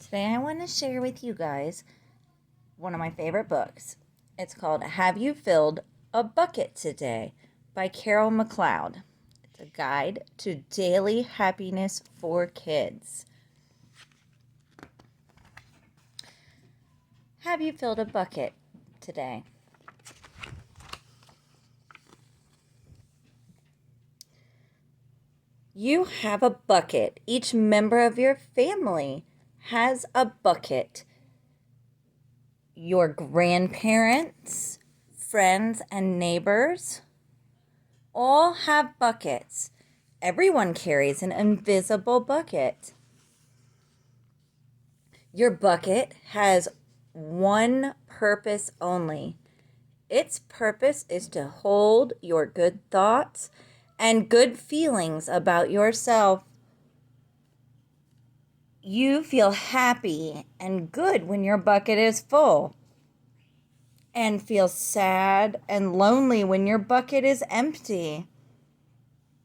Today I want to share with you guys one of my favorite books. It's called Have You Filled a Bucket Today by Carol McLeod. It's a guide to daily happiness for kids. Have you filled a bucket today? You have a bucket. Each member of your family has a bucket. Your grandparents, friends, and neighbors all have buckets. Everyone carries an invisible bucket. Your bucket has one purpose only. Its purpose is to hold your good thoughts and good feelings about yourself. You feel happy and good when your bucket is full, and feel sad and lonely when your bucket is empty.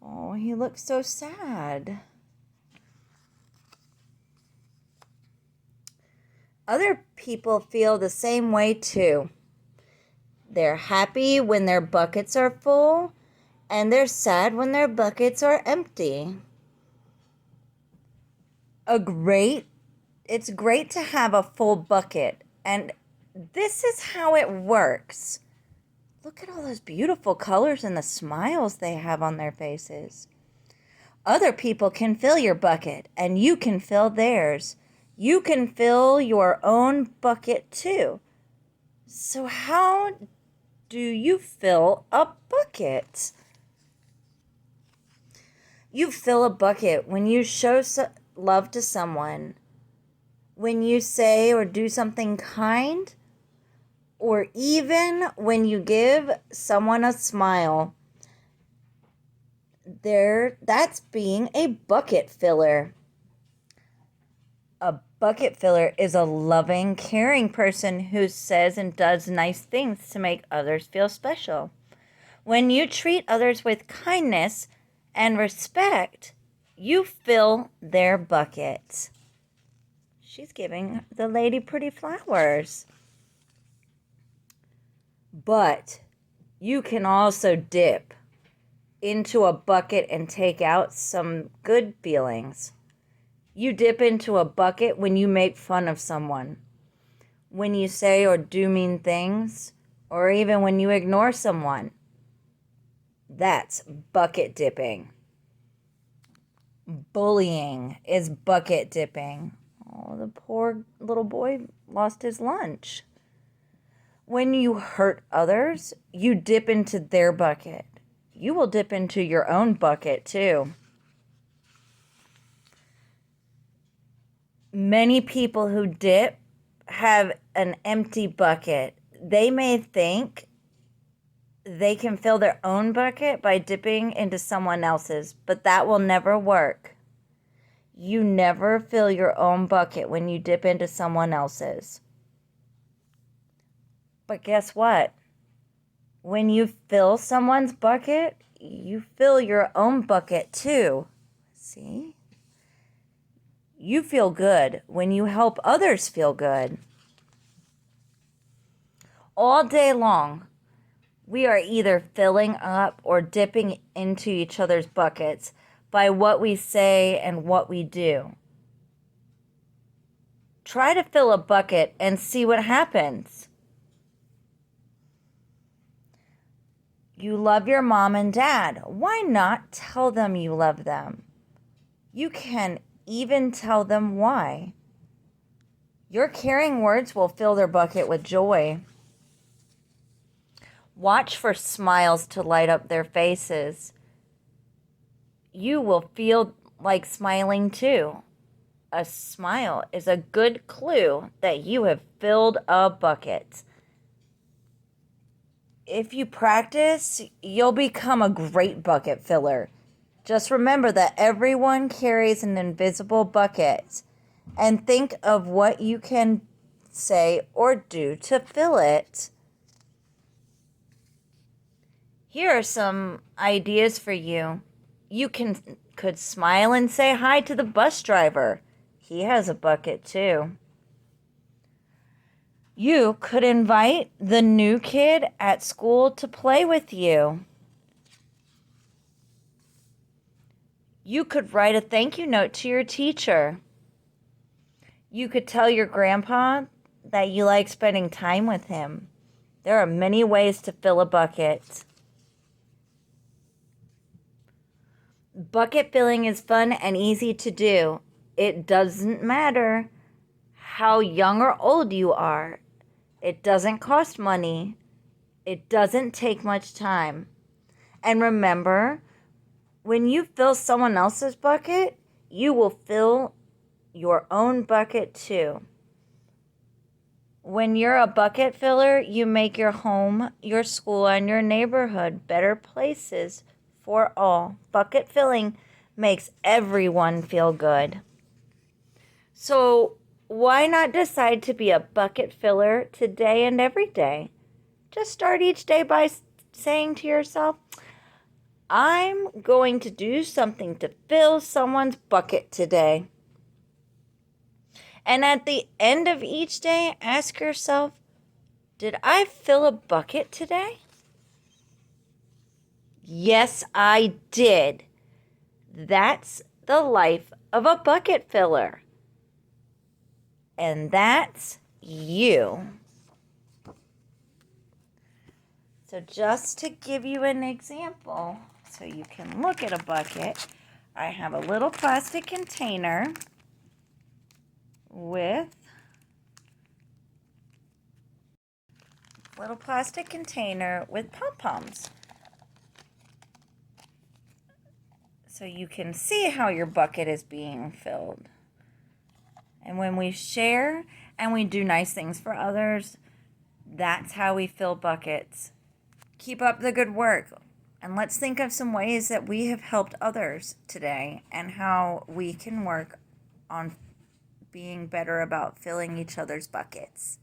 Oh, he looks so sad. Other people feel the same way too. They're happy when their buckets are full, and they're sad when their buckets are empty. It's great to have a full bucket, and this is how it works. Look at all those beautiful colors and the smiles they have on their faces. Other people can fill your bucket, and you can fill theirs. You can fill your own bucket too. So how do you fill a bucket? You fill a bucket when you show love to someone, when you say or do something kind, or even when you give someone a smile. That's being a bucket filler. A bucket filler is a loving, caring person who says and does nice things to make others feel special. When you treat others with kindness and respect, you fill their bucket. She's giving the lady pretty flowers. But you can also dip into a bucket and take out some good feelings. You dip into a bucket when you make fun of someone, when you say or do mean things, or even when you ignore someone. That's bucket dipping. Bullying is bucket dipping. Oh, the poor little boy lost his lunch. When you hurt others, you dip into their bucket. You will dip into your own bucket too. Many people who dip have an empty bucket. They may think they can fill their own bucket by dipping into someone else's, but that will never work. You never fill your own bucket when you dip into someone else's. But guess what? When you fill someone's bucket, you fill your own bucket too. See? You feel good when you help others feel good. All day long, we are either filling up or dipping into each other's buckets by what we say and what we do. Try to fill a bucket and see what happens. You love your mom and dad. Why not tell them you love them? You can even tell them why. Your caring words will fill their bucket with joy. Watch for smiles to light up their faces. You will feel like smiling too. A smile is a good clue that you have filled a bucket. If you practice, you'll become a great bucket filler. Just remember that everyone carries an invisible bucket, and think of what you can say or do to fill it. Here are some ideas for you. You could smile and say hi to the bus driver. He has a bucket too. You could invite the new kid at school to play with you. You could write a thank you note to your teacher. You could tell your grandpa that you like spending time with him. There are many ways to fill a bucket. Bucket filling is fun and easy to do. It doesn't matter how young or old you are. It doesn't cost money. It doesn't take much time. And remember, when you fill someone else's bucket, you will fill your own bucket too. When you're a bucket filler, you make your home, your school, and your neighborhood better places for all. Bucket filling makes everyone feel good. So why not decide to be a bucket filler today and every day? Just start each day by saying to yourself, I'm going to do something to fill someone's bucket today. And at the end of each day, ask yourself, did I fill a bucket today? Yes, I did. That's the life of a bucket filler. And that's you. So just to give you an example, so you can look at a bucket, I have a little plastic container with pom-poms. So you can see how your bucket is being filled. And when we share and we do nice things for others, that's how we fill buckets. Keep up the good work. And let's think of some ways that we have helped others today and how we can work on being better about filling each other's buckets.